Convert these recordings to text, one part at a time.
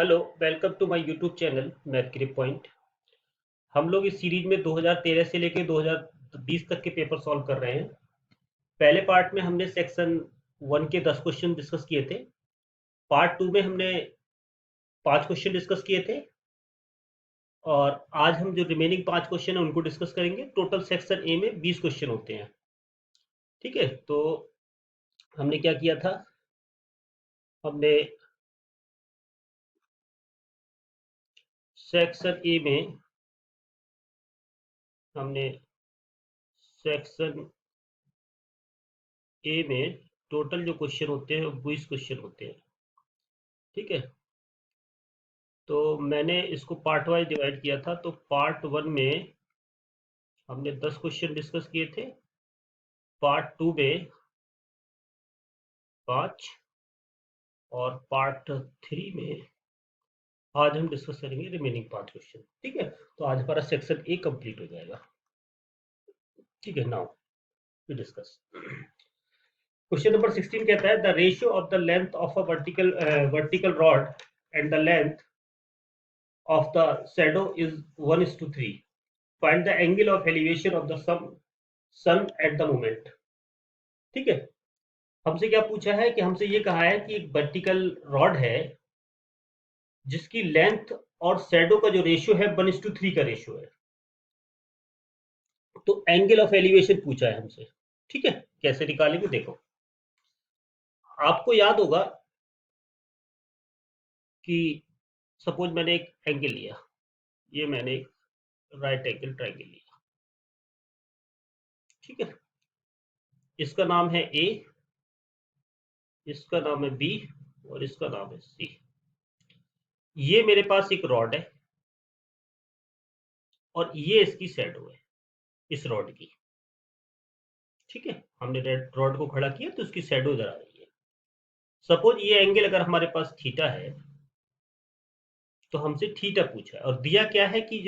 Hello, welcome to my YouTube channel Math Grip Point. हम लोग इस सीरीज में 2013 से लेकर 2020 तक के पेपर सॉल्व कर रहे हैं। पहले पार्ट में हमने सेक्शन 1 के 10 क्वेश्चन डिस्कस किए थे। पार्ट 2 में हमने 5 क्वेश्चन डिस्कस किए थे और आज हम जो रिमेनिंग 5 क्वेश्चन है उनको डिस्कस करेंगे। टोटल सेक्शन ए में 20 क्वेश्चन होते हैं। ठीक है, तो हमने क्या किया था, हमने सेक्शन ए में हमने सेक्शन ए में टोटल जो क्वेश्चन होते हैं वो 20 क्वेश्चन होते हैं। ठीक है, तो मैंने इसको पार्ट वाइज डिवाइड किया था। तो पार्ट 1 में हमने 10 क्वेश्चन डिस्कस किए थे, पार्ट 2 में 5 और पार्ट 3 में आज हम डिस्कस करेंगे रिमेनिंग 5 क्वेश्चन। ठीक है, तो आज हमारा सेक्शन ए कंप्लीट हो जाएगा। ठीक है, now we discuss. Question number 16 कहता है the ratio of the length of a vertical rod and the length of the shadow is 1:3. Find the angle of elevation of the sun at the moment. ठीक है, हमसे क्या पूछा है कि हमसे ये कहा है कि एक वर्टिकल रॉड है जिसकी लेंथ और शैडो का जो रेशियो है 1:3 का रेशियो है। तो एंगल ऑफ एलिवेशन पूछा है हमसे। ठीक है, कैसे निकालेंगे देखो। आपको याद होगा कि सपोज मैंने एक एंगल लिया, ये मैंने एक राइट एंगल ट्रायंगल लिया। ठीक है, इसका नाम है ए, इसका नाम है बी और इसका नाम है सी। ये मेरे पास एक रॉड है और ये इसकी शैडो है इस रॉड की। ठीक है, हमने रेड रॉड को खड़ा किया तो उसकी शैडो इधर आ रही है। सपोज ये एंगल अगर हमारे पास थीटा है तो हमसे थीटा पूछा है और दिया क्या है कि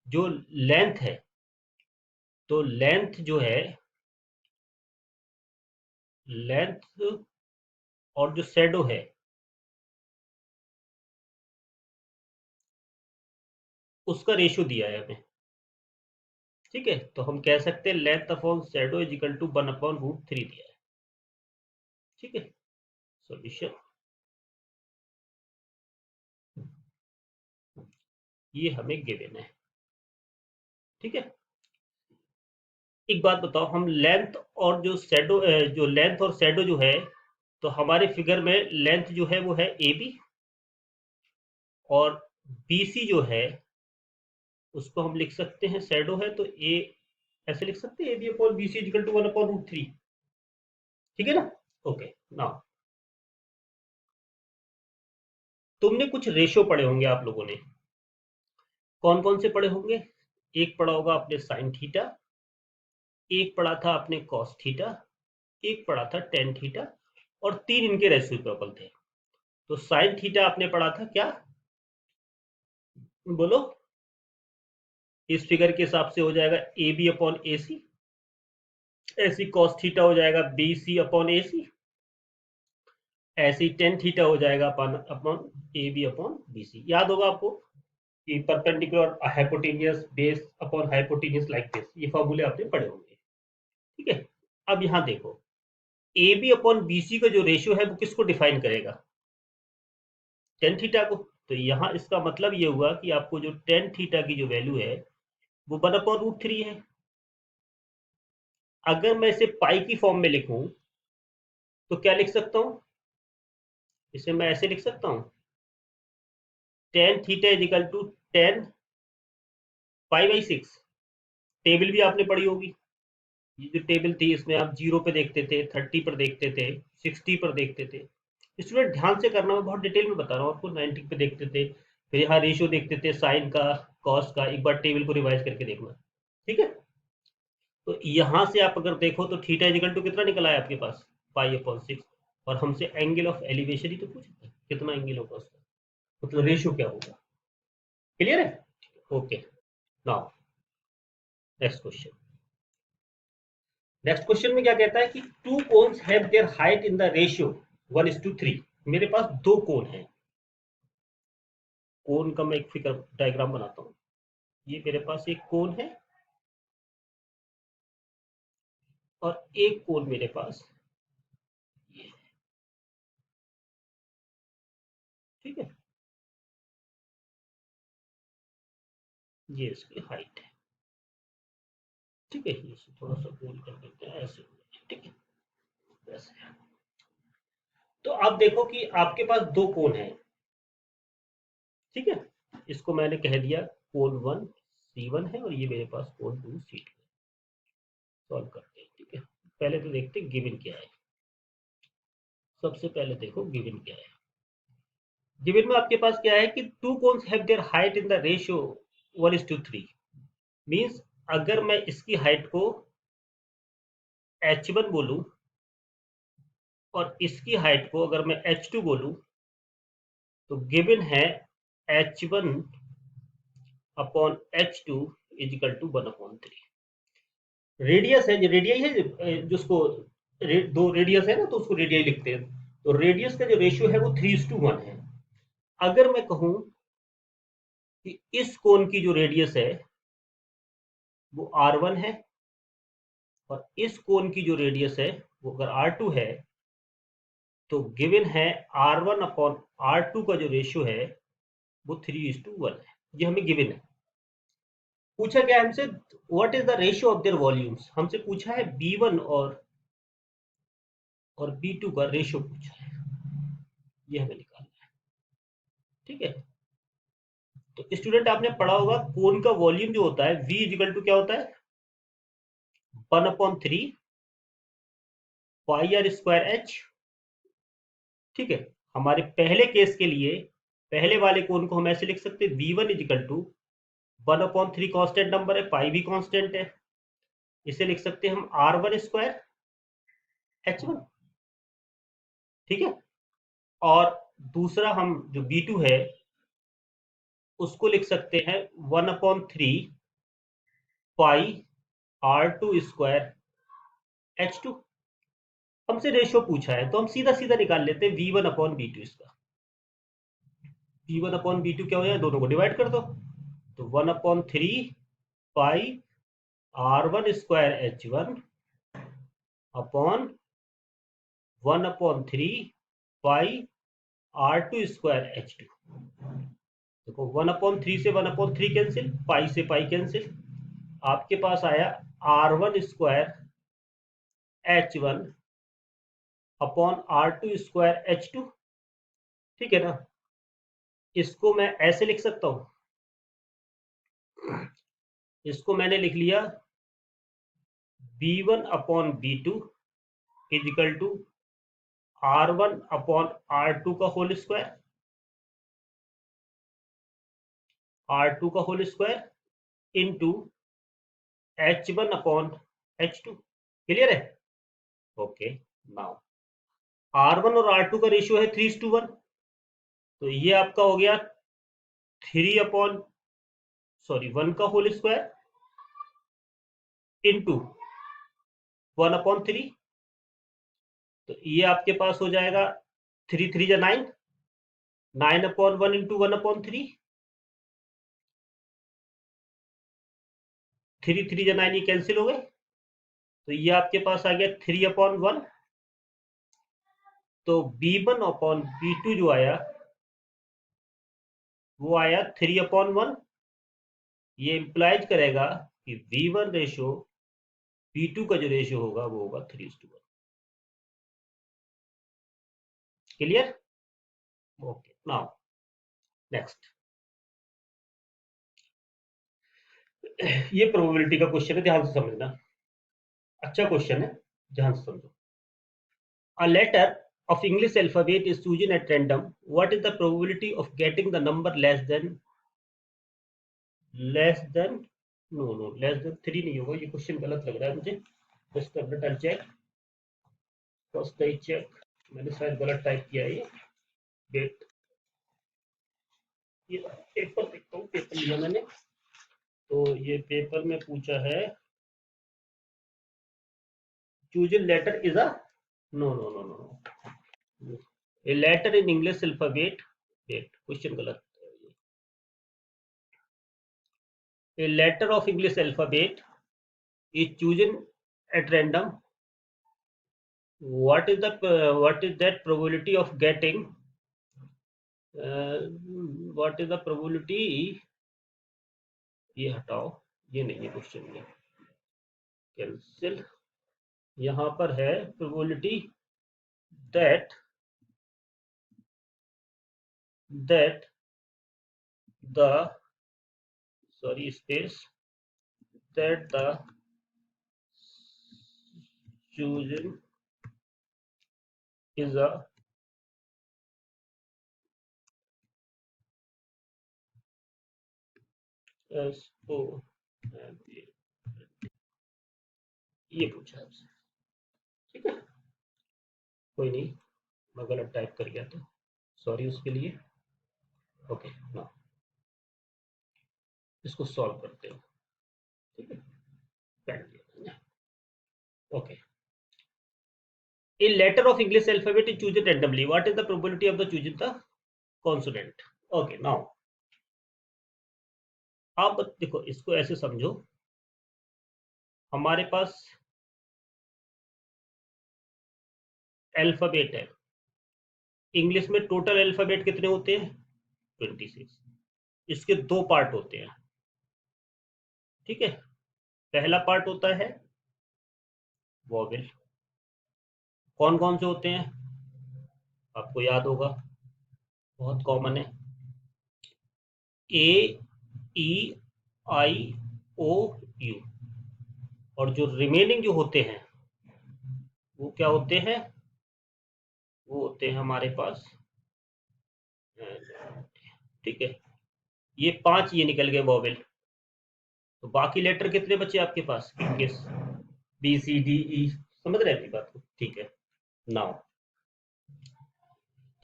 जो लेंथ है, तो लेंथ जो है, लेंथ और जो शैडो है उसका रेशियो दिया है हमें। ठीक है, तो हम कह सकते हैं length upon shadow is equal to 1/√3 दिया है। ठीक है, सॉल्यूशन ये हमें गिवन है। ठीक है, एक बात बताओ, हम लेंथ और जो शैडो जो लेंथ और शैडो जो है, तो हमारे फिगर में लेंथ जो है वो है ए बी और बी सी जो है उसको हम लिख सकते हैं, शैडो है तो ए, ऐसे लिख सकते हैं A B upon B C equal to 1/√3। ठीक है ना। ओके, नाउ तुमने कुछ रेशियो पढ़े होंगे आप लोगों ने। कौन कौन से पढ़े होंगे? एक पढ़ा होगा आपने साइन थीटा, एक पढ़ा था आपने कॉस थीटा, एक पढ़ा था टेन थीटा और तीन इनके रेसिप्रोकल थे। तो साइन थीटा आपने पढ़ा था क्या, बोलो। इस फिगर के हिसाब से हो जाएगा ए बी अपॉन ए सी, ऐसी कॉस थीटा हो जाएगा बी सी अपॉन ए सी, ऐसे ही टेन थीटा हो जाएगा अपन upon A B upon B C. याद होगा आपको कि perpendicular hypotenuse base upon hypotenuse like this, ये फॉर्मूले आपने पढ़े होंगे। ठीक है, अब यहाँ देखो, A B upon B C का जो रेशियो है वो किसको डिफाइन करेगा? टेन थीटा को। तो यहाँ इसका मतलब ये हुआ कि आपको जो टेन थीटा की जो वैल्यू है वो 1/√3 है। अगर मैं इसे पाई की फॉर्म में लिखूं तो क्या लिख सकता हूं? इसे मैं ऐसे लिख सकता हूं, tan theta is equal to 10 पाई/6। टेबल भी आपने पढ़ी होगी। ये जो टेबल थी इसमें आप 0 पे देखते थे, 30 पर देखते थे, 60 पर देखते थे। स्टूडेंट ध्यान से करना, मैं बहुत डिटेल में बता रहा हूँ आपको। 90 पे देखते थे, फिर यहाँ रेशियो देखते थे साइन का कॉस का। एक बार टेबल को रिवाइज करके देखना। ठीक है, तो यहाँ से आप अगर देखो तो थीटा इक्वल टू कितना निकला है आपके पास, पाई/6। और हमसे एंगल ऑफ एलिवेशन ही तो पूछा था, कितना एंगल होगा उसका, मतलब रेशियो क्या होगा। क्लियर है? Okay, now next question. Next question में क्या कहता है कि to cons have their height in the ratio 1:3। मेरे पास दो कोन हैं, कोन का मैं एक फिगर डायग्राम बनाता हूँ। ये मेरे पास एक कोन है और एक कोन मेरे पास ये है, ठीक है। ये इसकी हाइट है, ठीक है। इसे थोड़ा सा गोल कर देते हैं ऐसे, ठीक है, वैसे। तो आप देखो कि आपके पास दो कोण हैं, ठीक है। इसको मैंने कह दिया कोण 1 C1 है और ये मेरे पास कोण 2 C2 है। सॉल्व करते हैं, ठीक है। पहले तो देखते हैं गिवन क्या है। सबसे पहले देखो गिवन क्या है। गिवन में आपके पास क्या है कि to cons have their height in the ratio 1:3। Means अगर मैं इसकी हाइट को h1 बोलूं और इसकी हाइट को अगर मैं h2 बोलूं, तो गिवन है h1 upon h2 is equal to 1/3। Radius है, रेडियस है जिसको दो रेडियस है ना, तो उसको रेडियस लिखते हैं। तो रेडियस का जो रेशियो है वो 3:1 है। अगर मैं कहूं कि इस कोण की जो रेडियस है वो r1 है और इस कोण की जो रेडियस है वो अगर r2 है, तो गिवन है r1 अपॉन r2 का जो रेशियो है वो 3:1 है। ये हमें गिवन है। पूछा गया हमसे what is the ratio of their volumes. हमसे पूछा है b1 और b2 का रेशियो पूछा है, ये हमें निकालना है, ठीक है। तो स्टूडेंट आपने पढ़ा होगा कोन का वॉल्यूम जो होता है v इजिकल टू क्या होता है 1/3 पाई आर स्क्वायर एच, ठीक है। हमारे पहले केस के लिए पहले वाले कोन को हम ऐसे लिख सकते हैं v1 is equal to 1/3 constant number है, पाई भी कांस्टेंट है, इसे लिख सकते हैं हम r1 स्क्वायर h1, ठीक है। और दूसरा हम जो b2 है उसको लिख सकते हैं 1/3 पाई r2 स्क्वायर h2। हमसे रेशियो पूछा है तो हम सीधा सीधा निकाल लेते हैं v1/b2। इसका v1/b2 क्या हो जाए, दोनों को डिवाइड कर दो, तो 1/3 पाई r1 स्क्वायर h1 अपॉन 1/3 पाई r2 स्क्वायर h2। देखो 1/3 से 1/3 कैंसिल, पाई से पाई कैंसिल, आपके पास आया r1 square h1 upon r2 square h2, ठीक है ना। इसको मैं ऐसे लिख सकता हूं, इसको मैंने लिख लिया b1/b2 is equal to r1/r2 का होल स्क्वायर, r2 का whole square into h1/h2। Clear है? ओके। नाउ r1 और r2 का रेशियो है 3:1, तो ये आपका हो गया 1 का होल स्क्वायर इनटू 1/3। तो ये आपके पास हो जाएगा 3 3 जा 9, 9/1 इंटू 1/3, 3 3 जा 9 ये कैंसिल हो गए, तो ये आपके पास आ गया 3/1। तो b1/b2 जो आया वो आया 3/1। ये इंप्लाइज करेगा कि v1 रेशियो b2 का जो रेशियो होगा वो होगा 3:1। क्लियर? ओके। नाउ नेक्स्ट, ये प्रोबेबिलिटी का क्वेश्चन है, ध्यान से समझना। अच्छा क्वेश्चन है, ध्यान से समझो। A letter of English alphabet is chosen at random. What is the probability of getting the number less than less than 3 नहीं होगा, ये क्वेश्चन गलत लग रहा है मुझे। Just a minute, I check, first I check, मैंने शायद गलत टाइप किया है। ये डेट, ये पेपर देखता हूँ, पेपर लिया मैंने, तो ये पेपर में पूछा है chosen letter is a no, a letter in English alphabet, that question गलत है। A letter of English alphabet is chosen at random. What is that probability of getting? What is the probability? ये हटाओ, ये नहीं है question में, cancel. यहाँ पर है probability that the sorry space that the chosen is a SO. ये पूछा आपसे, ठीक है, कोई नहीं, मैं गलत टाइप कर गया था, सॉरी उसके लिए. ओके, ना इसको सॉल्व करते हो, ठीक है, पेन लिया. Okay, a letter of English alphabet is chosen randomly. What is the probability of the choosing the consonant? Okay, now आप देखो, इसको ऐसे समझो, हमारे पास अल्फाबेट है. इंग्लिश में टोटल अल्फाबेट कितने होते हैं? 26. इसके दो पार्ट होते हैं, ठीक है. पहला पार्ट होता है वॉवेल. कौन कौन से होते हैं? आपको याद होगा, बहुत कॉमन है. ए, ई, आई, ओ, यू. और जो रिमेनिंग जो होते हैं वो क्या होते हैं? वो होते हैं हमारे पास, ठीक है, ये 5 ये निकल गए वॉवेल. तो बाकी लेटर कितने बचे आपके पास? किस बी सी डी ई, समझ रहे हैं बात को, ठीक है. नाउ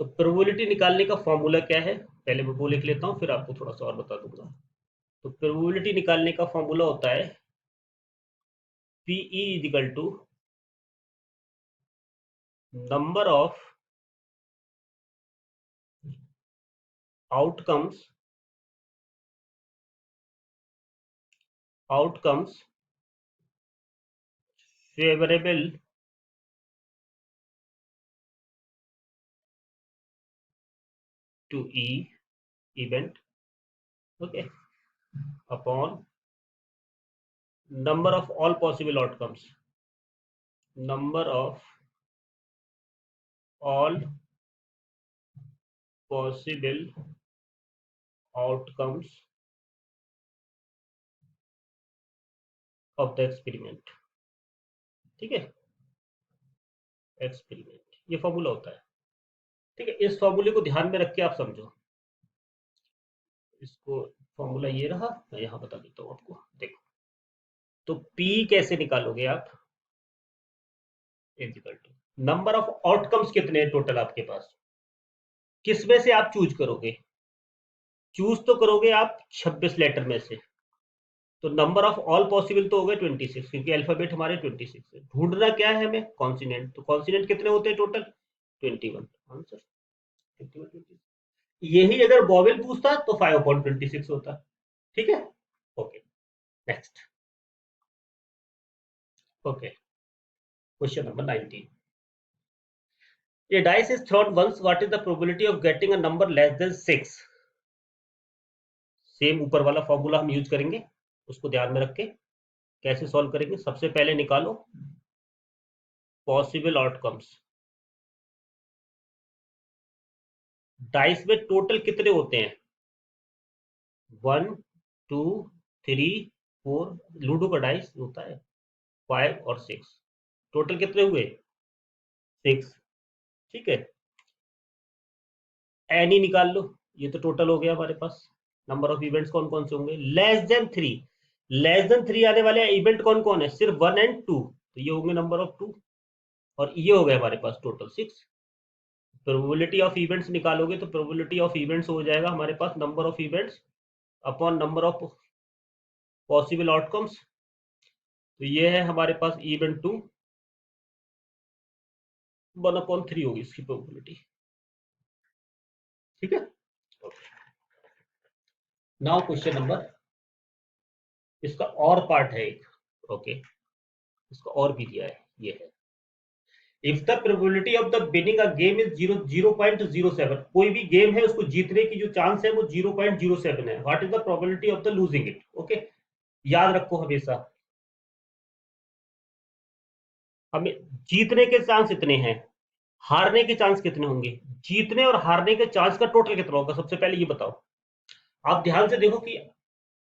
तो प्रोबेबिलिटी निकालने का फॉर्मूला क्या है? पहले मैं वो लिख लेता हूँ, फिर आपको थोड़ा सा और बता दूंगा. तो प्रोबेबिलिटी निकालने का फॉर्मूला होता है PE is equal to number of outcomes favourable to E event, okay, upon number of all possible outcomes, number of all possible outcomes of the experiment, ठीक है, एक्सपेरिमेंट, ये फॉर्मूला होता है, ठीक है. इस फॉर्मूले को ध्यान में रख के आप समझो. इसको फॉर्मूला ये रहा, मैं यहाँ बता देता हूँ आपको, देखो. तो P कैसे निकालोगे आप? Equal to number of outcomes कितने हैं टोटल आपके पास, किसमें से आप चूज करोगे? चूज तो करोगे आप 26 लेटर में से. तो नंबर ऑफ ऑल पॉसिबल तो हो गए 26, क्योंकि अल्फाबेट हमारे 26 है. ढूंढना क्या है हमें? कॉन्सिनेंट. तो कॉन्सिनेंट कितने होते हैं टोटल? 21. आंसर 21. यही अगर वॉवेल पूछता तो 5/26 होता, ठीक है. Okay, next. Okay, question number 19. A dice is thrown once. What is the probability of getting a number less than 6? Same ऊपर वाला फॉर्मूला हम यूज करेंगे, उसको ध्यान में रख के कैसे सॉल्व करेंगे. सबसे पहले निकालो पॉसिबल आउटकम्स. डाइस में टोटल कितने होते हैं? 1, 2, 3, 4. लूडो का डाइस होता है 5 और 6. टोटल कितने हुए? 6, ठीक है. एनी निकाल लो, ये तो टोटल हो गया हमारे पास. नंबर ऑफ इवेंट्स कौन कौन से होंगे? Less than 3. लेस देन 3 आने वाले इवेंट कौन कौन है? सिर्फ 1 एंड 2, तो ये होंगे नंबर ऑफ 2. और ये हो गया हमारे पास टोटल 6. प्रोबेबिलिटी ऑफ इवेंट्स निकालोगे तो प्रोबेबिलिटी ऑफ इवेंट्स हो जाएगा हमारे पास number of events upon number of possible outcomes. तो ये है हमारे पास इवेंट 2, 1/3 होगी इसकी प्रोबेबिलिटी, ठीक है. नाउ क्वेश्चन नंबर इसका और पार्ट है एक, ओके, इसका और भी दिया है, ये है। If the probability of the winning a game is 0.07, कोई भी गेम है उसको जीतने की जो चांस है वो 0.07 है, what is the probability of the losing it, okay. याद रखो हमेशा, हमें जीतने के चांस इतने हैं, हारने के चांस कितने होंगे, जीतने और हारने के चांस का टोटल कितना होगा, सबसे पहले ये बताओ। आप ध्यान से देखो कि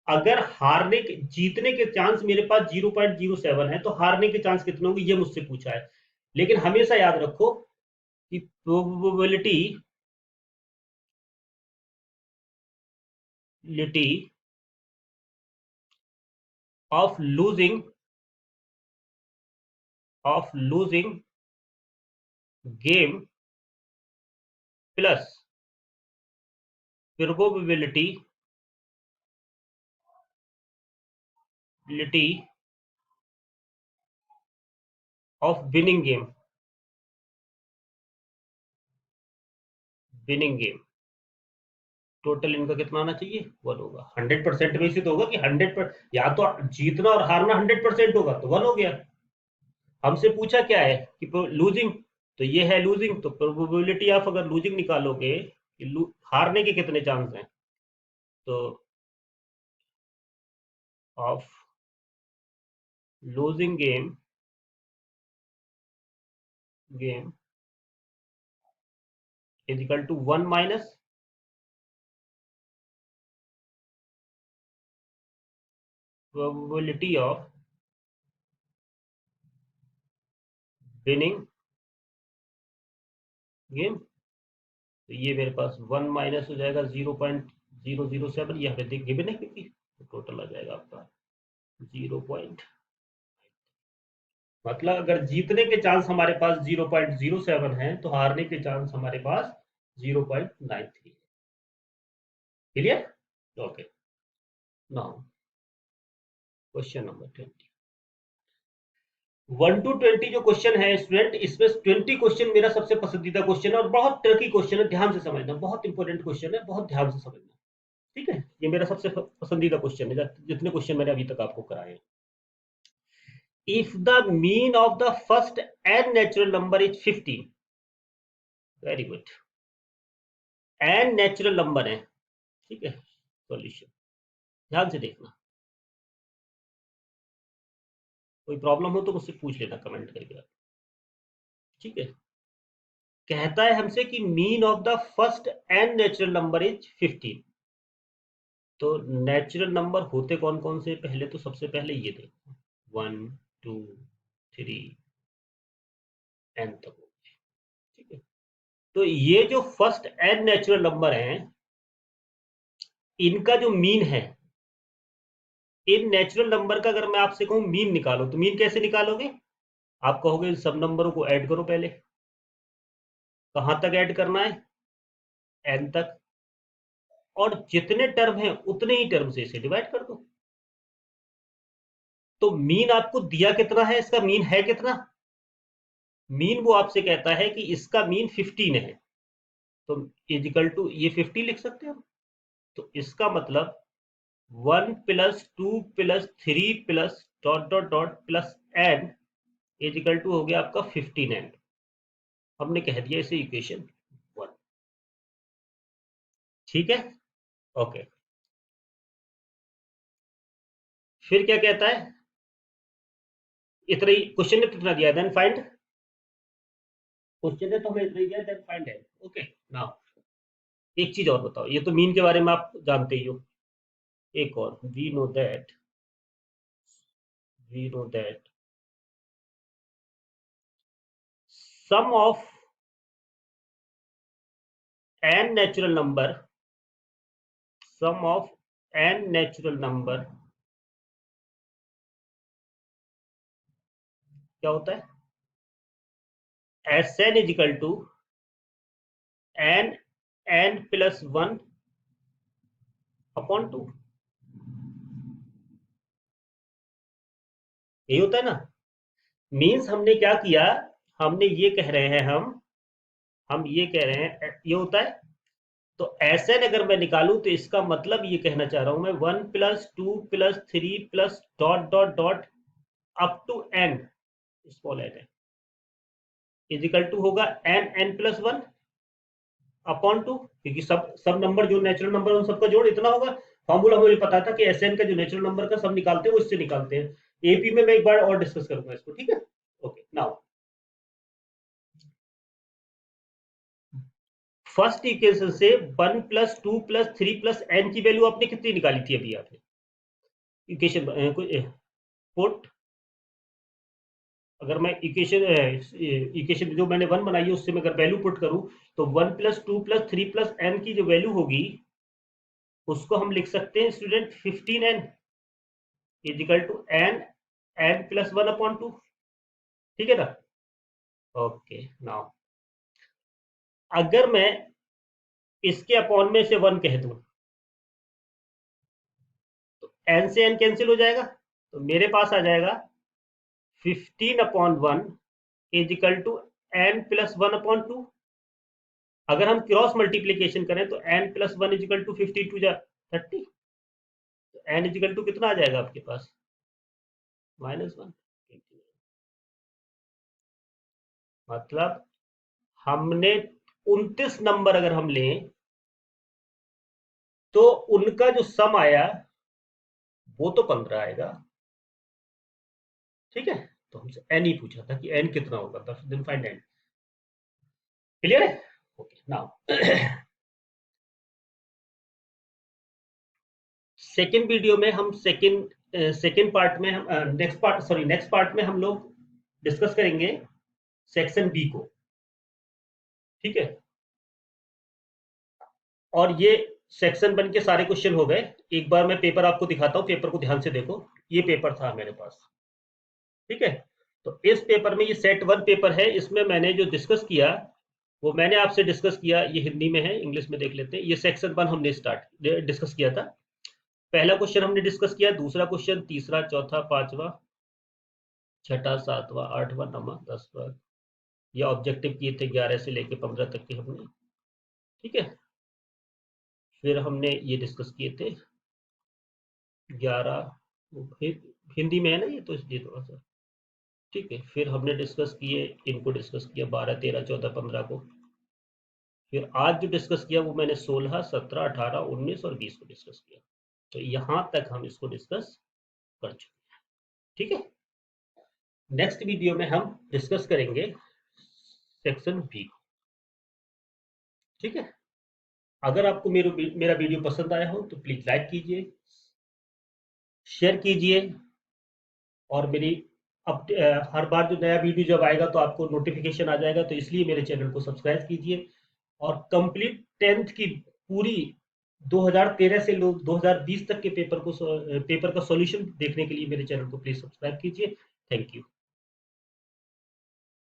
अगर हारने के जीतने के चांस मेरे पास 0.07 है तो हारने के चांस कितने होंगे, ये मुझसे पूछा है। लेकिन हमेशा याद रखो कि probability of losing game plus probability of winning game, total इनका कितना आना चाहिए, 1 होगा। 100% में से तो होगा कि 100 या तो जीतना और हारना 100% होगा तो 1 हो गया। हमसे पूछा क्या है कि लूजिंग, तो ये है लूजिंग, तो प्रोबेबिलिटी ऑफ अगर लूजिंग निकालोगे कि हारने के कितने चांस हैं, तो of losing game is equal to 1 minus probability of winning game. तो ये मेरे पास 1 माइनस हो जाएगा 0.007, ये हमें देख गिवन है क्योंकि, तो टोटल आ जाएगा आपका 0. मतलब अगर जीतने के चांस हमारे पास 0.07 है तो हारने के चांस हमारे पास 0.93 है। Clear, okay. Now question number 20, 1 to 20 जो क्वेश्चन है स्टूडेंट, इसमें 20 क्वेश्चन मेरा सबसे पसंदीदा क्वेश्चन है और बहुत ट्रिकी क्वेश्चन है, ध्यान से समझना, बहुत इंपॉर्टेंट क्वेश्चन है, बहुत ध्यान से समझना, ठीक है। ये मेरा सबसे पसंदीदा क्वेश्चन है जितने क्वेश्चन मैंने अभी तक आपको कराए हैं। If the mean of the first n natural number is 15, very good, n natural number है, ठीक है। सॉल्यूशन ध्यान से देखना, कोई प्रॉब्लम हो तो मुझसे पूछ लेना कमेंट करके आप, ठीक है। कहता है हमसे कि mean of the first n natural number is 15, तो नेचुरल नंबर होते कौन कौन से, पहले तो सबसे पहले ये देखो 1 2 3 एन तक हो गए, ठीक है। तो ये जो फर्स्ट एन नेचुरल नंबर हैं, इनका जो मीन है, इन नेचुरल नंबर का अगर मैं आपसे कहूं मीन निकालो, तो मीन कैसे निकालोगे, आप कहोगे इन सब नंबरों को ऐड करो, पहले कहां तक ऐड करना है, एन तक, और जितने टर्म हैं उतने ही टर्म से इसे डिवाइड कर दो। तो मीन आपको दिया कितना है, इसका मीन है कितना, मीन वो आपसे कहता है कि इसका मीन 15 है, तो इजिकल टू ये 50 लिख सकते हो। तो इसका मतलब 1 plus 2 plus 3 plus dot dot dot plus n is equal to हो गया आपका 15n, हमने कह दिया इसे इक्वेशन 1, ठीक है, ओके। फिर क्या कहता है, इतना ही क्वेश्चन ने कितना दिया, देन फाइंड, क्वेश्चन ने तो हमें इतना ही दिया, देन फाइंड है, ओके। नाउ एक चीज और बताओ, ये तो मीन के बारे में आप जानते ही हो, एक और, we know that sum of n natural number, sum of n natural number क्या होता है, S n is equal to n n plus 1/2, यही होता है ना। मीन्स हमने क्या किया, हमने ये कह रहे हैं हम ये कह रहे हैं ये होता है, तो Sn अगर मैं निकालूं तो इसका मतलब ये कहना चाह रहा हूं मैं 1 + 2 + 3 + dot dot dot up to n small n is equal to होगा n + 1 अपॉन 2, क्योंकि सब नंबर जो नेचुरल नंबर उन सबका जोड़ इतना होगा। फॉर्मूला मुझे पता था कि Sn का जो नेचुरल नंबर का सब निकालते हैं वो इससे निकालते हैं। एपी में मैं एक बार और डिस्कस करूंगा इसको, ठीक है। ओके, नाउ फर्स्ट इक्वेशन से 1 + 2 + 3 + n की वैल्यू आपने कितनी निकाली थी अभी आपने इक्वेशन पुट। अगर मैं इक्वेशन जो मैंने 1 बनाई है उससे मैं अगर वैल्यू पुट करूं तो 1 + 2 + 3 + n की जो वैल्यू होगी उसको हम लिख सकते हैं student 15n is equal to n + 1 upon 2, ठीक है ना। ओके, नाउ अगर मैं इसके अपॉन में से 1 कह दूं तो n से n कैंसिल हो जाएगा, तो मेरे पास आ जाएगा 15/1 is equal to n + 1 upon 2। अगर हम क्रॉस मल्टीप्लीकेशन करें तो n + 1 इज इक्वल टू 52 जा 30, तो n इज इक्वल टू कितना आ जाएगा आपके पास -1। मतलब हमने 29 नंबर अगर हम लें तो उनका जो सम आया वो तो 15 आएगा, ठीक है। तो हमसे n ही पूछा था कि n कितना होगा, देन फाइंड n। क्लियर है। ओके, नाउ सेकेंड वीडियो में हम सेकेंड पार्ट में हम नेक्स्ट पार्ट में हम लोग डिस्कस करेंगे सेक्शन बी को, ठीक है। और ये सेक्शन बन के सारे क्वेश्चन हो गए। एक बार मैं पेपर आपको दिखाता हूँ, पेपर को ध्यान से देखो। ये पेपर था मेरे पास, ठीक है। तो इस पेपर में ये सेट 1 पेपर है, इसमें मैंने जो डिस्कस किया वो मैंने आपसे डिस्कस किया। ये हिंदी में है, इंग्लिश में देख लेते हैं। ये सेक्शन 1 हमने डिस्कस किया था। पहला क्वेश्चन हमने डिस्कस किया, दूसरा क्वेश्चन, तीसरा, चौथा, पांचवा, छठा, सातवां, आठवां, नौवां, 10वां। ये ऑब्जेक्टिव किए थे 11 से लेके 15 तक के हमने, ठीक है। फिर हमने ये डिस्कस किए थे 11, हिंदी में है ना ये, तो इसलिए थोड़ा सा, ठीक है। फिर हमने डिस्कस किए, इनको डिस्कस किया 12, 13, 14, 15 को। फिर आज जो डिस्कस किया वो मैंने 16, 17, 18, 19 और 20 को डिस्कस किया। तो यहां तक हम इसको डिस्कस कर चुके हैं, ठीक है। नेक्स्ट वीडियो में हम डिस्कस करेंगे सेक्शन बी, ठीक है। अगर आपको मेरा वीडियो पसंद आया हो तो प्लीज लाइक कीजिए, शेयर कीजिए, और मेरी हर बार जो नया वीडियो जब आएगा तो आपको नोटिफिकेशन आ जाएगा, तो इसलिए मेरे चैनल को सब्सक्राइब कीजिए। और कंप्लीट 10th की पूरी 2013 से 2020 तक के पेपर का सॉल्यूशन देखने के लिए मेरे चैनल को प्लीज सब्सक्राइब कीजिए। Thank you.